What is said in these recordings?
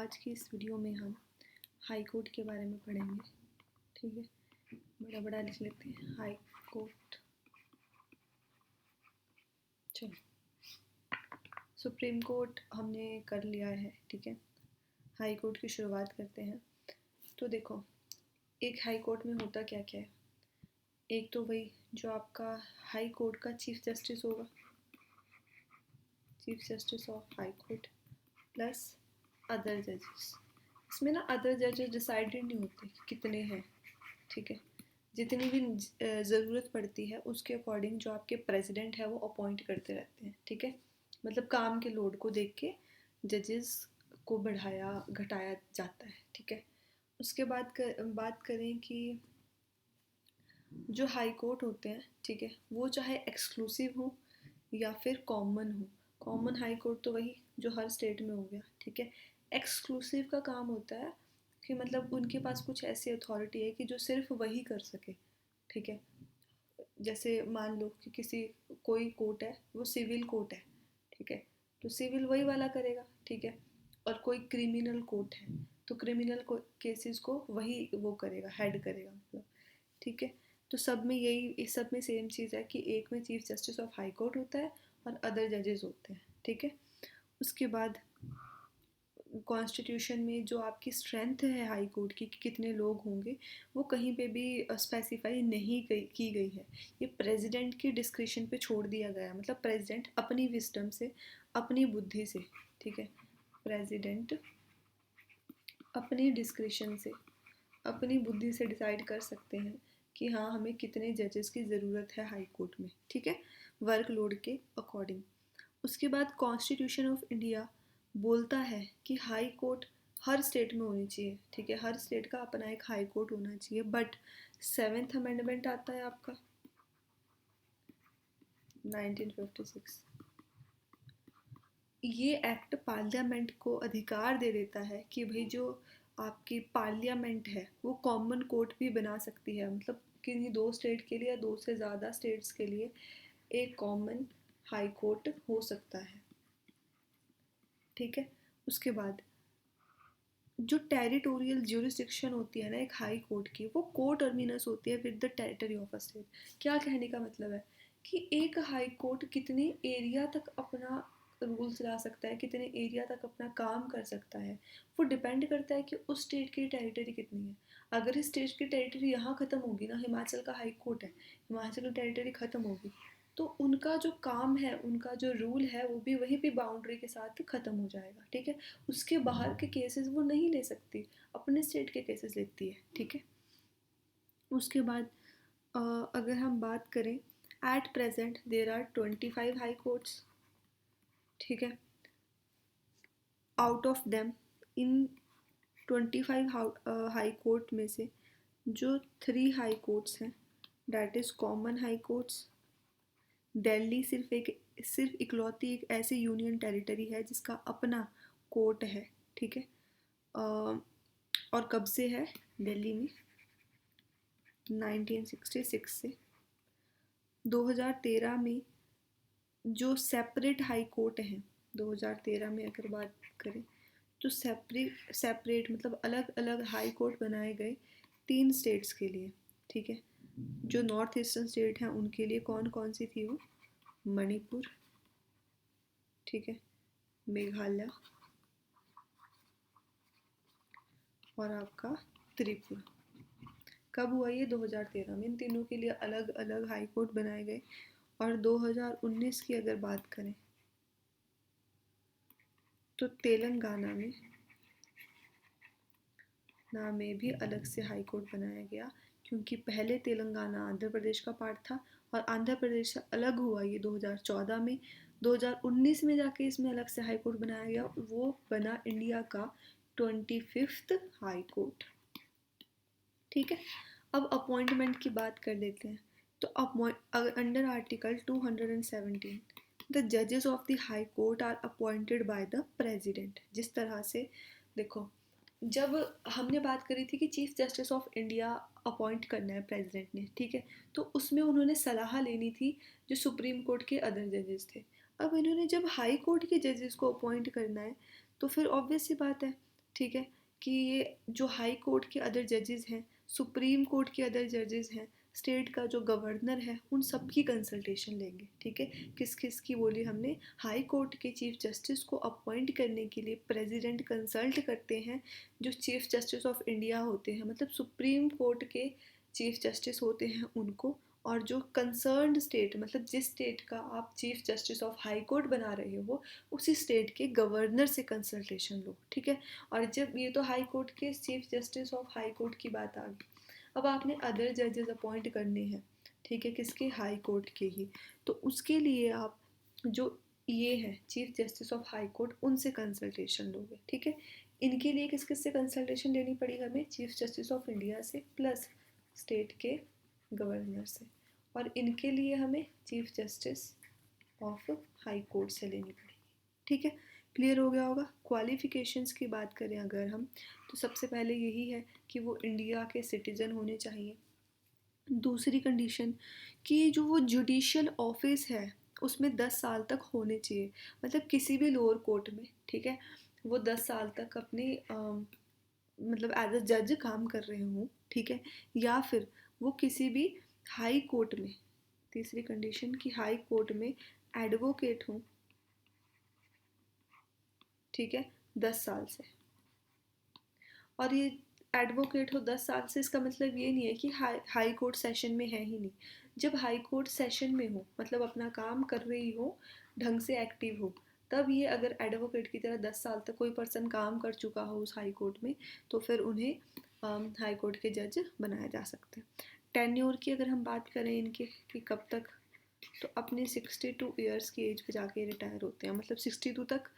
आज की इस वीडियो में हम हाई कोर्ट के बारे में पढ़ेंगे। ठीक है, बड़ा बड़ा लिख लेते हैं हाई कोर्ट। चलो, सुप्रीम कोर्ट हमने कर लिया है। ठीक है, हाई कोर्ट की शुरुआत करते हैं। तो देखो, एक हाई कोर्ट में होता क्या क्या है। एक तो वही जो आपका हाई कोर्ट का चीफ जस्टिस होगा, chief justice of high court plus other जजेस। इसमें ना अदर जजेस डिसाइडेड नहीं होते कि कितने हैं। ठीक है, जितनी भी ज़रूरत पड़ती है उसके अकॉर्डिंग जो आपके प्रेसिडेंट है वो अपॉइंट करते रहते हैं। ठीक है, मतलब काम के लोड को देख के जजेस को बढ़ाया घटाया जाता है। ठीक है, उसके बाद बात करें कि जो हाई कोर्ट होते हैं, ठीक है, वो चाहे एक्सक्लूसिव हो या फिर कॉमन हो। कॉमन हाई कोर्ट तो वही जो हर स्टेट में हो गया। ठीक है, एक्सक्लूसिव का काम होता है कि मतलब उनके पास कुछ ऐसी अथॉरिटी है कि जो सिर्फ वही कर सके। ठीक है, जैसे मान लो कि किसी कोई कोर्ट है वो सिविल कोर्ट है। ठीक है, तो सिविल वही वाला करेगा। ठीक है, और कोई क्रिमिनल कोर्ट है तो क्रिमिनल केसेस को वही वो करेगा, हेड करेगा मतलब। ठीक है, तो सब में यही, इस सब में सेम चीज़ है कि एक में chief justice of high court होता है और अदर जजेस होते हैं। ठीक है, उसके बाद कॉन्स्टिट्यूशन में जो आपकी स्ट्रेंथ है हाई कोर्ट की कि कितने लोग होंगे, वो कहीं पे भी स्पेसिफाई नहीं की गई है। ये प्रेसिडेंट की डिस्क्रिशन पे छोड़ दिया गया है, मतलब प्रेसिडेंट अपनी विस्डम से, अपनी बुद्धि से, ठीक है, प्रेसिडेंट अपनी डिस्क्रिशन से, अपनी बुद्धि से डिसाइड कर सकते हैं कि हाँ हमें कितने जजेस की ज़रूरत है हाई कोर्ट में। ठीक है, वर्कलोड के अकॉर्डिंग। उसके बाद कॉन्स्टिट्यूशन ऑफ इंडिया बोलता है कि हाई कोर्ट हर स्टेट में होनी चाहिए। ठीक है, हर स्टेट का अपना एक हाई कोर्ट होना चाहिए। बट 7th अमेंडमेंट आता है आपका 1956। ये एक्ट पार्लियामेंट को अधिकार दे देता है कि भाई जो आपकी पार्लियामेंट है वो कॉमन कोर्ट भी बना सकती है, मतलब किन्हीं दो स्टेट के लिए या दो से ज़्यादा स्टेट्स के लिए एक कॉमन हाई कोर्ट हो सकता है। ठीक है, उसके बाद जो टेरिटोरियल ज्यूरिसडिक्शन होती है ना एक हाई कोर्ट की, वो को टर्मिनस होती है with the territory of a state. क्या कहने का मतलब है कि एक हाई कोर्ट कितने एरिया तक अपना रूल्स ला सकता है, कितने एरिया तक अपना काम कर सकता है, वो डिपेंड करता है कि उस स्टेट की टेरिटरी कितनी है। अगर इस स्टेट की टेरिटरी यहाँ ख़त्म होगी ना, हिमाचल का हाई कोर्ट है, हिमाचल की टेरिटरी ख़त्म होगी, तो उनका जो काम है, उनका जो रूल है वो भी वहीं पे बाउंड्री के साथ ख़त्म हो जाएगा। ठीक है, उसके बाहर के केसेस वो नहीं ले सकती, अपने स्टेट के केसेस लेती है। ठीक है, उसके बाद अगर हम बात करें, at present there are 25 high courts. ठीक है, out of them, in 25 high court में से जो 3 हाई कोर्ट्स हैं, that is common high courts. Delhi सिर्फ इकलौती एक ऐसी यूनियन टेरिटरी है जिसका अपना कोर्ट है। ठीक है, और कब से है दिल्ली में, 1966 से। 2013 में जो सेपरेट हाई कोर्ट हैं, 2013 में अगर बात करें तो सेपरेट मतलब अलग अलग हाई कोर्ट बनाए गए 3 स्टेट्स के लिए। ठीक है, जो नॉर्थ ईस्टर्न स्टेट हैं उनके लिए कौन कौन सी थी वो, मणिपुर, ठीक है, मेघालय और आपका त्रिपुरा। कब हुआ ये, 2013 में। इन तीनों के लिए अलग अलग हाई कोर्ट बनाए गए। और 2019 की अगर बात करें तो तेलंगाना में भी अलग से हाई कोर्ट बनाया गया, क्योंकि पहले तेलंगाना आंध्र प्रदेश का पार्ट था और आंध्र प्रदेश से अलग हुआ ये 2014 में। 2019 में जाके इसमें अलग से हाई कोर्ट बनाया गया, वो बना इंडिया का 25th हाई कोर्ट। ठीक है, अब अपॉइंटमेंट की बात कर लेते हैं। तो अंडर आर्टिकल 217 द जजेस of the high court are appointed by the president. जिस तरह से देखो, जब हमने बात करी थी कि chief justice of India appoint करना है प्रेसिडेंट ने, ठीक है, तो उसमें उन्होंने सलाह लेनी थी जो सुप्रीम कोर्ट के अदर जजेस थे। अब इन्होंने जब हाई कोर्ट के जजेस को अपॉइंट करना है तो फिर ऑब्वियस सी बात है, ठीक है, कि ये जो हाई कोर्ट के अदर जजेस हैं, सुप्रीम कोर्ट के अदर जजेस हैं, स्टेट का जो गवर्नर है, उन सब की कंसल्टेशन लेंगे। ठीक है, किस किस की बोली हमने, हाई कोर्ट के चीफ जस्टिस को अपॉइंट करने के लिए प्रेसिडेंट कंसल्ट करते हैं जो चीफ जस्टिस ऑफ इंडिया होते हैं, मतलब सुप्रीम कोर्ट के चीफ जस्टिस होते हैं उनको, और जो कंसर्न्ड स्टेट, मतलब जिस स्टेट का आप chief justice of high court बना रहे हो, उसी स्टेट के गवर्नर से कंसल्टेशन लो। ठीक है, और जब ये तो हाई कोर्ट के chief justice of high court की बात आ गई, अब आपने अदर जजेस अपॉइंट करने हैं। ठीक है, किसके, हाई कोर्ट के ही। तो उसके लिए आप जो ये है chief justice of high court, उनसे कंसल्टेशन लोगे। ठीक है, इनके लिए किस किस से कंसल्टेशन लेनी पड़ी हमें, चीफ जस्टिस ऑफ इंडिया से प्लस स्टेट के गवर्नर से, और इनके लिए हमें chief justice of high court से लेनी पड़ेगी। ठीक है, क्लियर हो गया होगा। क्वालिफिकेशंस की बात करें अगर हम, तो सबसे पहले यही है कि वो इंडिया के सिटीज़न होने चाहिए। दूसरी कंडीशन कि जो वो जुडिशियल ऑफिस है उसमें 10 साल तक होने चाहिए, मतलब किसी भी लोअर कोर्ट में। ठीक है, वो 10 साल तक अपने मतलब एज अ जज काम कर रहे हों। ठीक है, या फिर वो किसी भी हाई कोर्ट में, तीसरी कंडीशन कि हाई कोर्ट में एडवोकेट हूँ। ठीक है, 10 साल से, और ये एडवोकेट हो 10 साल से, इसका मतलब ये नहीं है कि हाई कोर्ट सेशन में है ही नहीं। जब हाई कोर्ट सेशन में हो, मतलब अपना काम कर रही हो, ढंग से एक्टिव हो, तब ये अगर एडवोकेट की तरह 10 साल तक कोई पर्सन काम कर चुका हो उस हाई कोर्ट में, तो फिर उन्हें हाई कोर्ट के जज बनाया जा सकता है। टेन्योर की अगर हम बात करें इनके कि कब तक, तो अपने 62 ईयर्स की एज पे जाके रिटायर होते हैं, मतलब 62 तक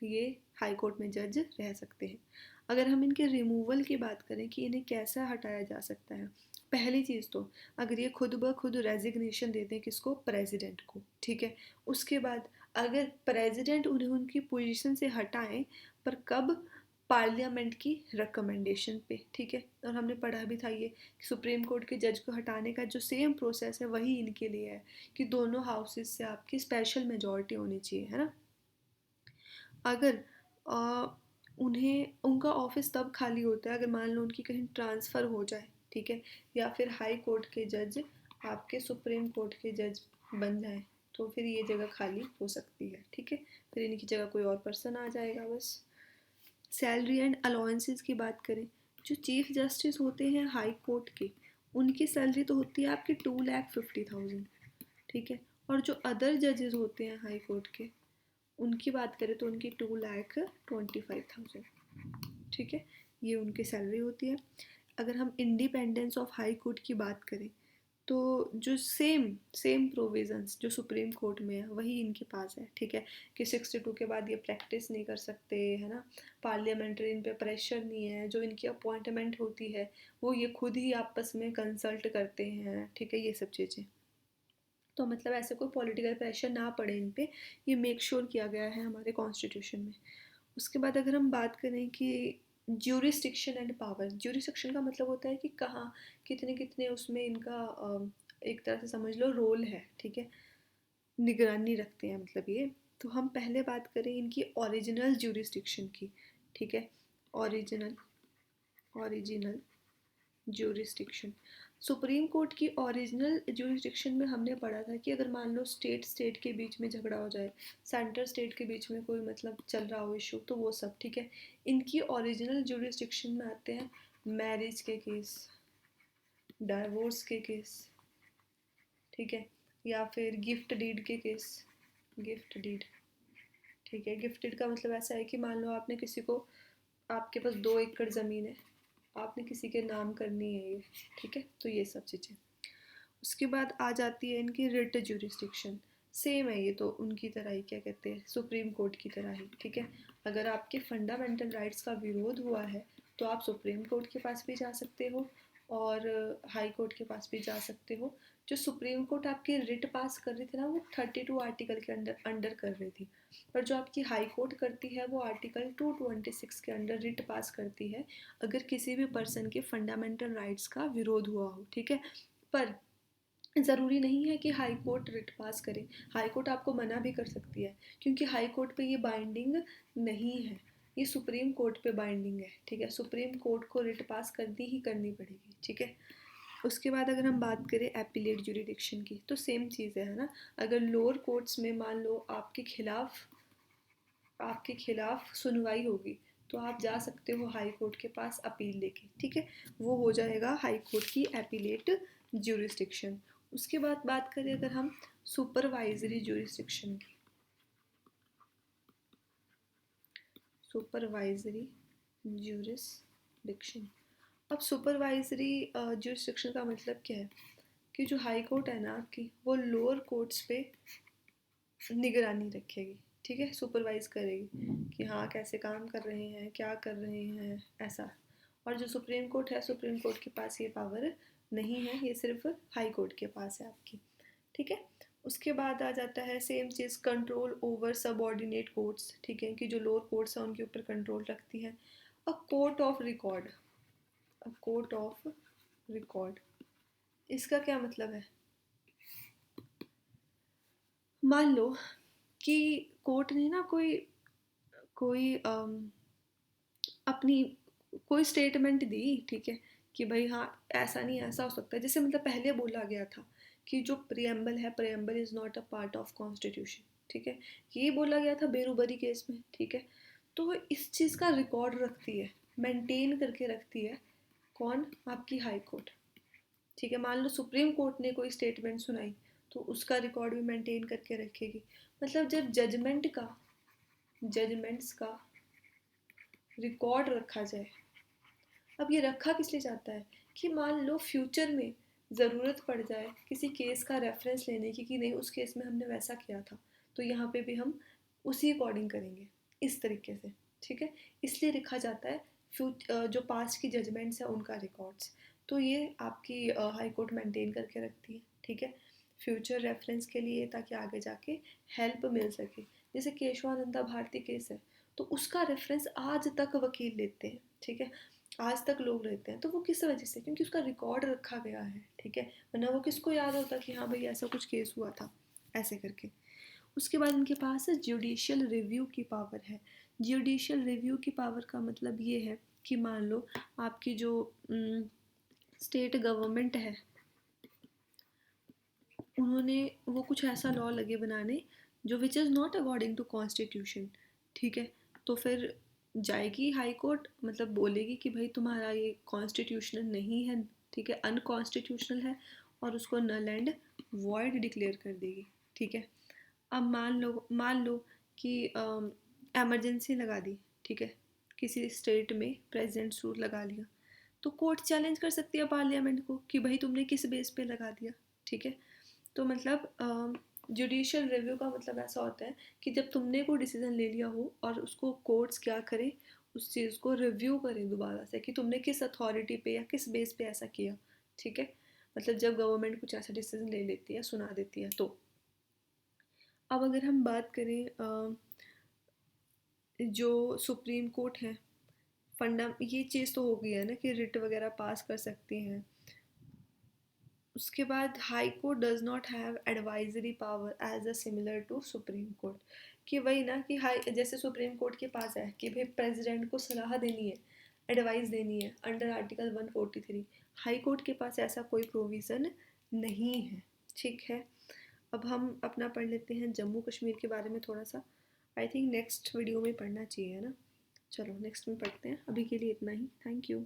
ये हाई कोर्ट में जज रह सकते हैं। अगर हम इनके रिमूवल की बात करें कि इन्हें कैसा हटाया जा सकता है, पहली चीज़ तो अगर ये खुद ब खुद रेजिग्नेशन देते हैं, किसको, प्रेसिडेंट को। ठीक है, उसके बाद अगर प्रेसिडेंट उन्हें उनकी पोजीशन से हटाएं, पर कब, पार्लियामेंट की रिकमेंडेशन पे। ठीक है, और हमने पढ़ा भी था ये सुप्रीम कोर्ट के जज को हटाने का जो सेम प्रोसेस है वही इनके लिए है, कि दोनों हाउसेस से आपकी स्पेशल मेजॉरिटी होनी चाहिए, है ना। अगर आ, उन्हें उनका ऑफिस तब खाली होता है अगर मान लो उनकी कहीं ट्रांसफ़र हो जाए। ठीक है, या फिर हाई कोर्ट के जज आपके सुप्रीम कोर्ट के जज बन जाए, तो फिर ये जगह खाली हो सकती है। ठीक है, फिर इनकी जगह कोई और पर्सन आ जाएगा बस। सैलरी एंड अलाउंसेस की बात करें, जो चीफ जस्टिस होते हैं हाई कोर्ट के, उनकी सैलरी तो होती है आपकी 2,50,000। ठीक है, और जो अदर जजेस होते हैं हाई कोर्ट के, उनकी बात करें तो उनकी 2,25,000। ठीक है, ये उनकी सैलरी होती है। अगर हम इंडिपेंडेंस ऑफ हाई कोर्ट की बात करें, तो जो सेम सेम प्रोविजंस जो सुप्रीम कोर्ट में है वही इनके पास है। ठीक है, कि 62 के बाद ये प्रैक्टिस नहीं कर सकते, है ना, पार्लियामेंट्री इन पे प्रेशर नहीं है, जो इनकी अपॉइंटमेंट होती है वो ये खुद ही आपस में कंसल्ट करते हैं। ठीक है, ये सब चीज़ें, तो मतलब ऐसे कोई पॉलिटिकल प्रेशर ना पड़े इन पे, ये मेक श्योर किया गया है हमारे कॉन्स्टिट्यूशन में। उसके बाद अगर हम बात करें कि ज्यूरिस्डिक्शन एंड पावर, ज्यूरिस्डिक्शन का मतलब होता है कि कहाँ कितने कितने उसमें इनका एक तरह से समझ लो रोल है। ठीक है, निगरानी रखते हैं मतलब ये। तो हम पहले बात करें इनकी ओरिजिनल ज्यूरिस्डिक्शन की। ठीक है, original original jurisdiction, supreme court की ओरिजिनल ज्यूरिस्डिक्शन में हमने पढ़ा था कि अगर मान लो स्टेट स्टेट के बीच में झगड़ा हो जाए, सेंटर स्टेट के बीच में कोई मतलब चल रहा हो इशू, तो वो सब। ठीक है, इनकी ओरिजिनल ज्यूरिस्डिक्शन में आते हैं मैरिज के केस, डाइवोर्स के केस। ठीक है, या फिर गिफ्ट डीड के केस, गिफ्ट डीड। ठीक है, गिफ्ट डीड का मतलब ऐसा है कि मान लो आपने किसी को, आपके पास 2 एकड़ ज़मीन है, आपने किसी के नाम करनी है ये। ठीक है, तो ये सब चीज़ें। उसके बाद आ जाती है इनकी रिट ज्यूरिस्डिक्शन, सेम है ये तो उनकी तरह ही, क्या कहते हैं, सुप्रीम कोर्ट की तरह ही। ठीक है, अगर आपके फंडामेंटल राइट्स का विरोध हुआ है तो आप सुप्रीम कोर्ट के पास भी जा सकते हो और हाई कोर्ट के पास भी जा सकते हो। जो सुप्रीम कोर्ट आपकी रिट पास कर रही थी ना, वो 32 आर्टिकल के अंडर अंडर कर रही थी, पर जो आपकी हाई कोर्ट करती है वो आर्टिकल 226 के अंडर रिट पास करती है अगर किसी भी पर्सन के फंडामेंटल राइट्स का विरोध हुआ हो। ठीक है, पर ज़रूरी नहीं है कि हाई कोर्ट रिट पास करे, हाई कोर्ट आपको मना भी कर सकती है, क्योंकि हाई कोर्ट पे ये बाइंडिंग नहीं है। ये सुप्रीम कोर्ट पे बाइंडिंग है, ठीक है। सुप्रीम कोर्ट को रिट पास करनी ही करनी पड़ेगी, ठीक है। उसके बाद अगर हम बात करें एपिलेट जुरिडिक्शन की, तो सेम चीज़ है ना। अगर लोअर कोर्ट्स में मान लो आपके खिलाफ सुनवाई होगी, तो आप जा सकते हो हाई कोर्ट के पास अपील लेके, ठीक है। वो हो जाएगा हाई कोर्ट की एपिलेट ज्यूरिसडिक्शन। उसके बाद बात करें अगर हम सुपरवाइजरी ज्यूरिसडिक्शन की, सुपरवाइजरी ज्यूरिसडिक्शन। अब सुपरवाइजरी ज्यूरिसडिक्शन का मतलब क्या है कि जो हाई कोर्ट है ना आपकी, वो लोअर कोर्ट्स पे निगरानी रखेगी, ठीक है, सुपरवाइज करेगी कि हाँ कैसे काम कर रहे हैं, क्या कर रहे हैं, ऐसा। और जो सुप्रीम कोर्ट है, सुप्रीम कोर्ट के पास ये पावर नहीं है, ये सिर्फ हाई कोर्ट के पास है आपकी, ठीक है। उसके बाद आ जाता है सेम चीज़, कंट्रोल ओवर सबऑर्डिनेट कोर्ट्स, ठीक है, कि जो लोअर कोर्ट्स हैं उनके ऊपर कंट्रोल रखती है। A court of record, a court of record, इसका क्या मतलब है? मान लो कि कोर्ट ने ना कोई कोई अपनी कोई स्टेटमेंट दी, ठीक है, कि भाई हाँ ऐसा नहीं ऐसा हो सकता है। जैसे मतलब पहले बोला गया था कि जो प्रियम्बल है, preamble is not a part of constitution, ठीक है, ये बोला गया था बेरुबरी केस में, ठीक है। तो इस चीज़ का रिकॉर्ड रखती है, मेंटेन करके रखती है, कौन? आपकी हाई कोर्ट, ठीक है। मान लो सुप्रीम कोर्ट ने कोई स्टेटमेंट सुनाई, तो उसका रिकॉर्ड भी मेंटेन करके रखेगी। मतलब जब जजमेंट्स का रिकॉर्ड रखा जाए। अब ये रखा किस लिए जाता है कि मान लो फ्यूचर में ज़रूरत पड़ जाए किसी केस का रेफरेंस लेने की, कि नहीं उस केस में हमने वैसा किया था, तो यहाँ पे भी हम उसी अकॉर्डिंग करेंगे, इस तरीके से, ठीक है। इसलिए लिखा जाता है जो पास्ट की जजमेंट्स है उनका रिकॉर्ड्स। तो ये आपकी हाई कोर्ट मेंटेन करके रखती है, ठीक है, फ्यूचर रेफरेंस के लिए, ताकि आगे जाके हेल्प मिल सके। जैसे केशवानंदा भारती केस है, तो उसका रेफरेंस आज तक वकील लेते हैं, ठीक है, आज तक लोग रहते हैं। तो वो किस वजह से? क्योंकि उसका रिकॉर्ड रखा गया है, ठीक है। वरना वो किसको याद होता कि हाँ भाई ऐसा कुछ केस हुआ था, ऐसे करके। उसके बाद इनके पास जुडिशियल रिव्यू की पावर है। जुडिशियल रिव्यू की पावर का मतलब ये है कि मान लो आपकी जो स्टेट गवर्नमेंट है, उन्होंने वो कुछ ऐसा लॉ लगे बनाने जो which is not according to constitution, ठीक है। तो फिर जाएगी हाई कोर्ट, मतलब बोलेगी कि भाई तुम्हारा ये कॉन्स्टिट्यूशनल नहीं है, ठीक है, अनकॉन्स्टिट्यूशनल है, और उसको नल एंड वॉइड डिक्लेयर कर देगी, ठीक है। अब मान लो कि एमरजेंसी लगा दी, ठीक है, किसी स्टेट में प्रेसिडेंट रूल लगा लिया, तो कोर्ट चैलेंज कर सकती है पार्लियामेंट को कि भाई तुमने किस बेस पे लगा दिया, ठीक है। तो मतलब जुडिशियल रिव्यू का मतलब ऐसा होता है कि जब तुमने कोई डिसीजन ले लिया हो और उसको कोर्ट्स क्या करें, उस चीज़ को रिव्यू करें दोबारा से कि तुमने किस अथॉरिटी पे या किस बेस पे ऐसा किया, ठीक है। मतलब जब गवर्नमेंट कुछ ऐसा डिसीजन ले लेती है, सुना देती है, तो अब अगर हम बात करें जो सुप्रीम कोर्ट है, फंडा ये चीज़ तो हो गई है ना कि रिट वगैरह पास कर सकती हैं। उसके बाद high court does not have advisory power as a similar to supreme court, कि वही ना कि हाई जैसे सुप्रीम कोर्ट के पास है कि भाई प्रेसिडेंट को सलाह देनी है, एडवाइस देनी है अंडर आर्टिकल 143, हाई कोर्ट के पास ऐसा कोई प्रोविज़न नहीं है, ठीक है। अब हम अपना पढ़ लेते हैं जम्मू कश्मीर के बारे में थोड़ा सा। आई थिंक नेक्स्ट वीडियो में पढ़ना चाहिए, है ना। चलो नेक्स्ट में पढ़ते हैं, अभी के लिए इतना ही। Thank you.